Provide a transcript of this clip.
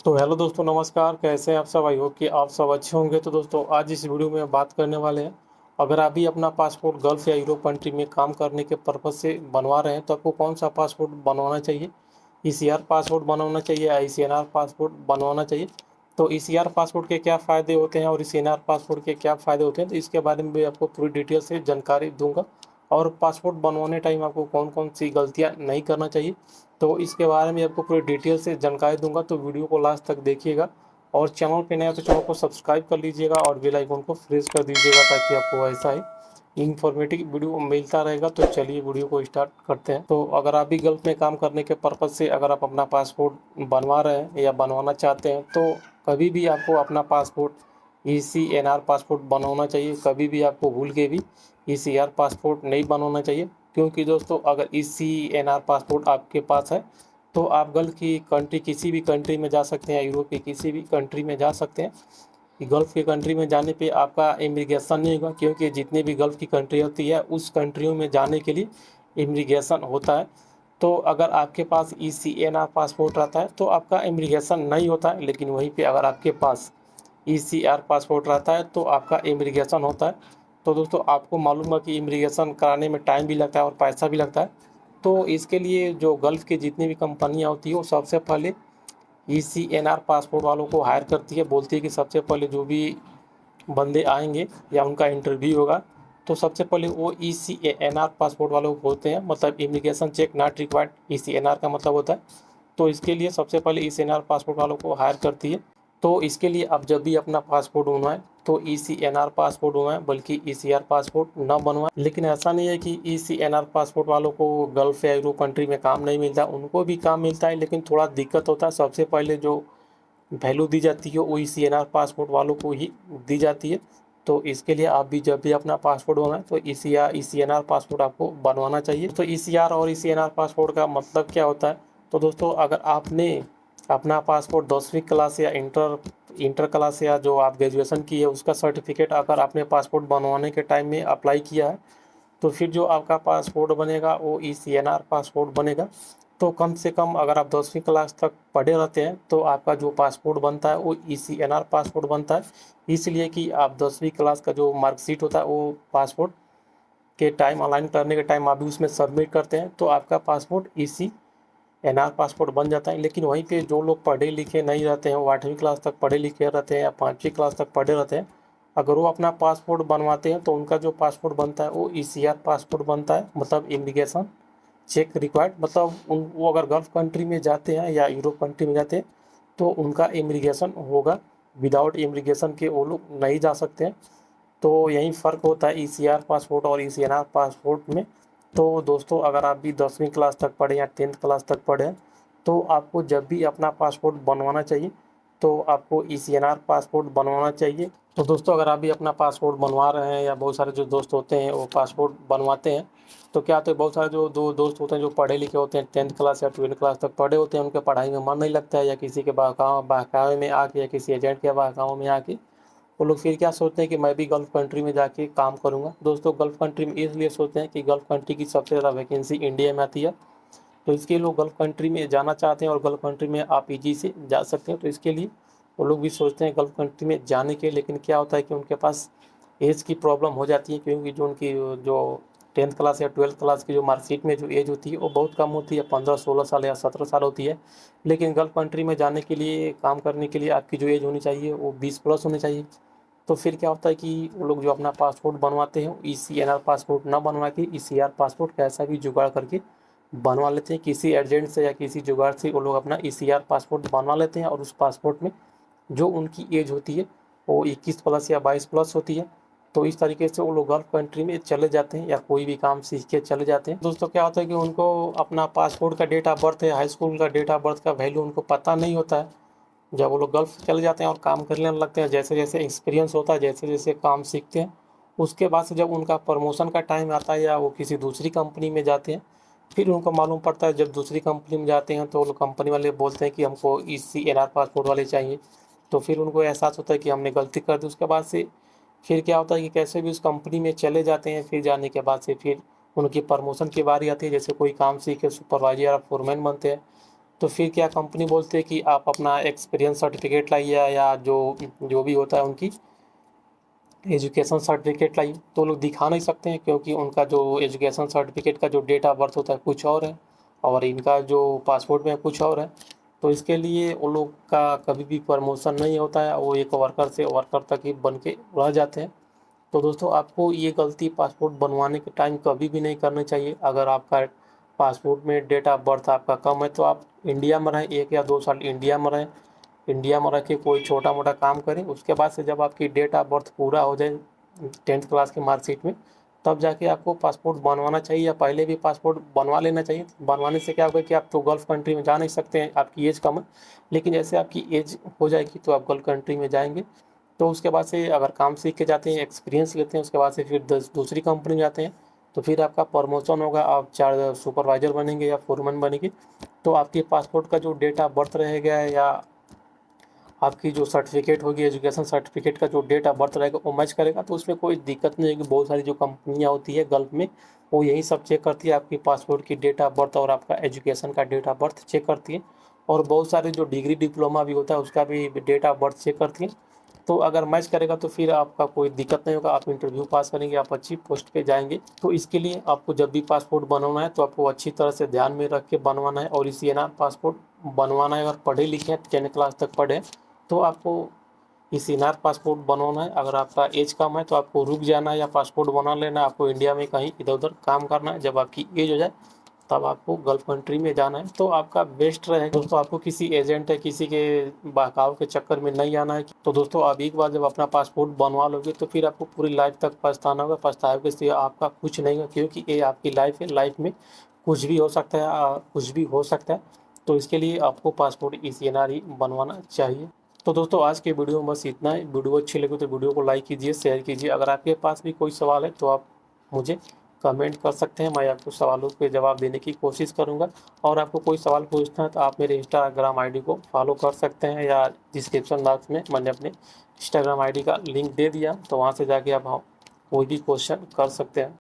तो हेलो दोस्तों, नमस्कार। कैसे हैं आप सब? आई होप कि आप सब अच्छे होंगे। तो दोस्तों, आज इस वीडियो में बात करने वाले हैं, अगर आप भी अपना पासपोर्ट गल्फ या यूरोप कंट्री में काम करने के पर्पज़ से बनवा रहे हैं तो आपको कौन सा पासपोर्ट बनवाना चाहिए। ईसीआर पासपोर्ट बनवाना चाहिए, आईसीएनआर पासपोर्ट बनवाना चाहिए। तो ईसीआर पासपोर्ट के क्या फ़ायदे होते हैं और ईसीएनआर पासपोर्ट के क्या फ़ायदे होते हैं, तो इसके बारे में भी आपको पूरी डिटेल से जानकारी दूंगा। और पासपोर्ट बनवाने टाइम आपको कौन कौन सी गलतियाँ नहीं करना चाहिए, तो इसके बारे में आपको पूरी डिटेल से जानकारी दूंगा। तो वीडियो को लास्ट तक देखिएगा। और चैनल पे नया तो चैनल को सब्सक्राइब कर लीजिएगा और बेल आइकन को प्रेस कर दीजिएगा, ताकि आपको ऐसा ही इंफॉर्मेटिव वीडियो मिलता रहेगा। तो चलिए वीडियो को स्टार्ट करते हैं। तो अगर आप भी गल्फ में काम करने के पर्पज़ से अगर आप अपना पासपोर्ट बनवा रहे हैं या बनवाना चाहते हैं, तो कभी भी आपको अपना पासपोर्ट ईसीएनआर पासपोर्ट बनवाना चाहिए। कभी भी आपको भूल के भी ईसीआर पासपोर्ट नहीं बनवाना चाहिए, क्योंकि दोस्तों अगर ईसीएनआर पासपोर्ट आपके पास है तो आप गल्फ की कंट्री किसी भी कंट्री में जा सकते हैं, यूरोप की किसी भी कंट्री में जा सकते हैं। गल्फ़ के कंट्री में जाने पे आपका इमिग्रेशन नहीं होगा, क्योंकि जितने भी गल्फ़ की कंट्री होती है उस कंट्रियों में जाने के लिए इमिग्रेशन होता है। तो अगर आपके पास ईसीएनआर पासपोर्ट रहता है तो आपका इमिग्रेशन नहीं होता है, लेकिन वहीं पे अगर आपके पास ईसीआर पासपोर्ट रहता है तो आपका इमिग्रेशन होता है। तो दोस्तों, आपको मालूम है कि इमिग्रेशन कराने में टाइम भी लगता है और पैसा भी लगता है। तो इसके लिए जो गल्फ़ की जितनी भी कंपनियाँ होती है वो सबसे पहले ईसीएनआर पासपोर्ट वालों को हायर करती है। बोलती है कि सबसे पहले जो भी बंदे आएंगे या उनका इंटरव्यू होगा, तो सबसे पहले वो ईसीएनआर पासपोर्ट वालों को बोलते हैं, मतलब immigration check not required, ECNR का मतलब होता है। तो इसके लिए सबसे पहले ईसीएनआर पासपोर्ट वालों को हायर करती है। तो इसके लिए आप जब भी अपना पासपोर्ट बनवाएं तो ईसीएनआर पासपोर्ट बनवाएं, बल्कि ईसीआर पासपोर्ट न बनवाएं। लेकिन ऐसा नहीं है कि ईसीएनआर पासपोर्ट वालों को गल्फ या यूरोप कंट्री में काम नहीं मिलता, उनको भी काम मिलता है, लेकिन थोड़ा दिक्कत होता है। सबसे पहले जो वैल्यू दी जाती है वो ईसीएनआर पासपोर्ट वालों को ही दी जाती है। तो इसके लिए आप भी जब भी अपना पासपोर्ट बनवाएं तो ईसीएनआर पासपोर्ट आपको बनवाना चाहिए। तो ईसीआर और ईसीएनआर पासपोर्ट का मतलब क्या होता है? तो दोस्तों, अगर आपने अपना पासपोर्ट 10वीं क्लास या इंटर इंटर क्लास या जो आप ग्रेजुएशन की है उसका सर्टिफिकेट अगर आपने पासपोर्ट बनवाने के टाइम में अप्लाई किया है, तो फिर जो आपका पासपोर्ट बनेगा वो ईसीएनआर पासपोर्ट बनेगा। तो कम से कम अगर आप 10वीं क्लास तक पढ़े रहते हैं तो आपका जो पासपोर्ट बनता है वो ईसीएनआर पासपोर्ट बनता है। इसलिए कि आप 10वीं क्लास का जो मार्कशीट होता है वो पासपोर्ट के टाइम अलाइन करने के टाइम आप भी उसमें सबमिट करते हैं, तो आपका पासपोर्ट ईसीएनआर पासपोर्ट बन जाता है। लेकिन वहीं पे जो लोग पढ़े लिखे नहीं रहते हैं, वो 8वीं क्लास तक पढ़े लिखे रहते हैं या 5वीं क्लास तक पढ़े रहते हैं, अगर वो अपना पासपोर्ट बनवाते हैं तो उनका जो पासपोर्ट बनता है वो ईसीआर पासपोर्ट बनता है, मतलब इमिग्रेशन चेक रिक्वायर्ड। मतलब वो अगर गल्फ कंट्री में जाते हैं या यूरोप कंट्री में जाते हैं तो उनका इमिग्रेशन होगा। विदाउट इमिग्रेशन के वो लोग नहीं जा सकते हैं। तो यही फ़र्क होता है ईसीआर पासपोर्ट और ईसीएनआर पासपोर्ट में। तो दोस्तों, अगर आप भी 10वीं क्लास तक पढ़े या 10th क्लास तक पढ़े हैं, तो आपको जब भी अपना पासपोर्ट बनवाना चाहिए तो आपको ईसीएनआर पासपोर्ट बनवाना चाहिए। तो दोस्तों, अगर आप भी अपना पासपोर्ट बनवा रहे हैं या बहुत सारे जो दोस्त होते हैं वो पासपोर्ट बनवाते हैं, तो क्या होता है, बहुत सारे जो दो दोस्त होते हैं जो पढ़े लिखे होते हैं, 10th क्लास या 12th क्लास तक पढ़े होते हैं, उनके पढ़ाई में मन नहीं लगता है, या किसी के बहकावे में आके या किसी एजेंट के बहकावे में आके वो लोग फिर क्या सोचते हैं कि मैं भी गल्फ़ कंट्री में जाके काम करूँगा। दोस्तों, गल्फ़ कंट्री में इसलिए सोचते हैं कि गल्फ़ कंट्री की सबसे ज़्यादा वैकेंसी इंडिया में आती है, तो इसके लोग गल्फ़ कंट्री में जाना चाहते हैं और गल्फ़ कंट्री में आप ईजी से जा सकते हैं। तो इसके लिए वो लोग भी सोचते हैं गल्फ़ कंट्री में जाने के। लेकिन क्या होता है कि उनके पास एज की प्रॉब्लम हो जाती है, क्योंकि जो उनकी जो 10th क्लास या 12th क्लास की जो मार्कशीट में जो एज होती है वो बहुत कम होती है, 15-16 साल या 17 साल होती है। लेकिन गल्फ़ कंट्री में जाने के लिए, काम करने के लिए आपकी जो एज होनी चाहिए वो 20 प्लस होनी चाहिए। तो फिर क्या होता है कि वो लोग जो अपना पासपोर्ट बनवाते हैं ईसीएनआर पासपोर्ट ना बनवा के ईसीआर पासपोर्ट कैसा भी जुगाड़ करके बनवा लेते हैं। किसी एजेंट से या किसी जुगाड़ से वो लोग अपना ईसीआर पासपोर्ट बनवा लेते हैं, और उस पासपोर्ट में जो उनकी एज होती है वो 21 प्लस या 22 प्लस होती है। तो इस तरीके से वो लोग गल्फ कंट्री में चले जाते हैं या कोई भी काम सीख के चले जाते हैं। दोस्तों, क्या होता है कि उनको अपना पासपोर्ट का डेट ऑफ बर्थ है, हाई स्कूल का डेट ऑफ बर्थ का वैल्यू उनको पता नहीं होता है। जब वो लोग गल्फ चले जाते हैं और काम करने लगते हैं, जैसे जैसे एक्सपीरियंस होता है, जैसे जैसे काम सीखते हैं, उसके बाद से जब उनका प्रमोशन का टाइम आता है या वो किसी दूसरी कंपनी में जाते हैं, फिर उनको मालूम पड़ता है। जब दूसरी कंपनी में जाते हैं तो वो लोग कंपनी वाले बोलते हैं कि हमको ईसीएनआर पासपोर्ट वाले चाहिए। तो फिर उनको एहसास होता है कि हमने गलती कर दी। उसके बाद से फिर क्या होता है कि कैसे भी उस कंपनी में चले जाते हैं, फिर जाने के बाद से फिर उनकी प्रमोशन की बारी आती है। जैसे कोई काम सीखे सुपरवाइजर या फोरमैन बनते हैं, तो फिर क्या कंपनी बोलते हैं कि आप अपना एक्सपीरियंस सर्टिफिकेट लाइए या जो जो भी होता है उनकी एजुकेशन सर्टिफिकेट लाइए। तो लोग दिखा नहीं सकते हैं क्योंकि उनका जो एजुकेशन सर्टिफिकेट का जो डेट ऑफ बर्थ होता है कुछ और है और इनका जो पासपोर्ट में कुछ और है। तो इसके लिए उन लोग का कभी भी प्रमोशन नहीं होता है, वो एक वर्कर से वर्कर तक ही बन के रह जाते हैं। तो दोस्तों आपको ये गलती पासपोर्ट बनवाने के टाइम कभी भी नहीं करनी चाहिए। अगर आपका पासपोर्ट में डेट ऑफ बर्थ आपका कम है तो आप इंडिया में रहें, 1 या 2 साल इंडिया में रहें, इंडिया में रह के कोई छोटा मोटा काम करें। उसके बाद से जब आपकी डेट ऑफ बर्थ पूरा हो जाए 10th क्लास की मार्कशीट में, तब जाके आपको पासपोर्ट बनवाना चाहिए या पहले भी पासपोर्ट बनवा लेना चाहिए। बनवाने से क्या होगा कि आप तो गल्फ़ कंट्री में जा नहीं सकते हैं, आपकी एज कम है, लेकिन जैसे आपकी एज हो जाएगी तो आप गल्फ़ कंट्री में जाएंगे। तो उसके बाद से अगर काम सीख के जाते हैं, एक्सपीरियंस लेते हैं, उसके बाद से फिर दूसरी कंपनी में जाते हैं, तो फिर आपका प्रमोशन होगा, आप चार सुपरवाइजर बनेंगे या फोरमैन बनेंगे। तो आपके पासपोर्ट का जो डेट ऑफ बर्थ रहेगा या आपकी जो सर्टिफिकेट होगी, एजुकेशन सर्टिफिकेट का जो डेट ऑफ बर्थ रहेगा वो मैच करेगा, तो उसमें कोई दिक्कत नहीं होगी। बहुत सारी जो कंपनियां होती है गल्फ में, वो यही सब चेक करती है, आपकी पासपोर्ट की डेट ऑफ बर्थ और आपका एजुकेशन का डेट ऑफ बर्थ चेक करती है। और बहुत सारे जो डिग्री डिप्लोमा भी होता है उसका भी डेट ऑफ बर्थ चेक करती है। तो अगर मैच करेगा तो फिर आपका कोई दिक्कत नहीं होगा, आप इंटरव्यू पास करेंगे, आप अच्छी पोस्ट पे जाएंगे। तो इसके लिए आपको जब भी पासपोर्ट बनवाना है तो आपको अच्छी तरह से ध्यान में रख के बनवाना है। और इसी ना पासपोर्ट बनवाना है, अगर पढ़े लिखे हैं 10 क्लास तक पढ़े तो आपको इसी नाथ पासपोर्ट बनवाना है। अगर आपका एज कम है तो आपको रुक जाना है या पासपोर्ट बना लेना है, आपको इंडिया में कहीं इधर उधर काम करना है। जब आपकी एज हो जाए तब आपको गल्फ कंट्री में जाना है, तो आपका बेस्ट रहेगा। दोस्तों आपको किसी एजेंट है किसी के बहकाव के चक्कर में नहीं आना है। तो दोस्तों आप एक बार जब अपना पासपोर्ट बनवा लोगे तो फिर आपको पूरी लाइफ तक पछताना होगा, पछतावे से आपका कुछ नहीं होगा, क्योंकि ये आपकी लाइफ है, लाइफ में कुछ भी हो सकता है, कुछ भी हो सकता है। तो इसके लिए आपको पासपोर्ट ECNR ही बनवाना चाहिए। तो दोस्तों आज के वीडियो में बस इतना ही। वीडियो अच्छी लगी तो वीडियो को लाइक कीजिए, शेयर कीजिए। अगर आपके पास भी कोई सवाल है तो आप मुझे कमेंट कर सकते हैं, मैं आपको सवालों के जवाब देने की कोशिश करूंगा। और आपको कोई सवाल पूछना है तो आप मेरे इंस्टाग्राम आईडी को फॉलो कर सकते हैं, या डिस्क्रिप्शन बॉक्स में मैंने अपने इंस्टाग्राम आईडी का लिंक दे दिया, तो वहाँ से जाके आप कोई भी क्वेश्चन कर सकते हैं।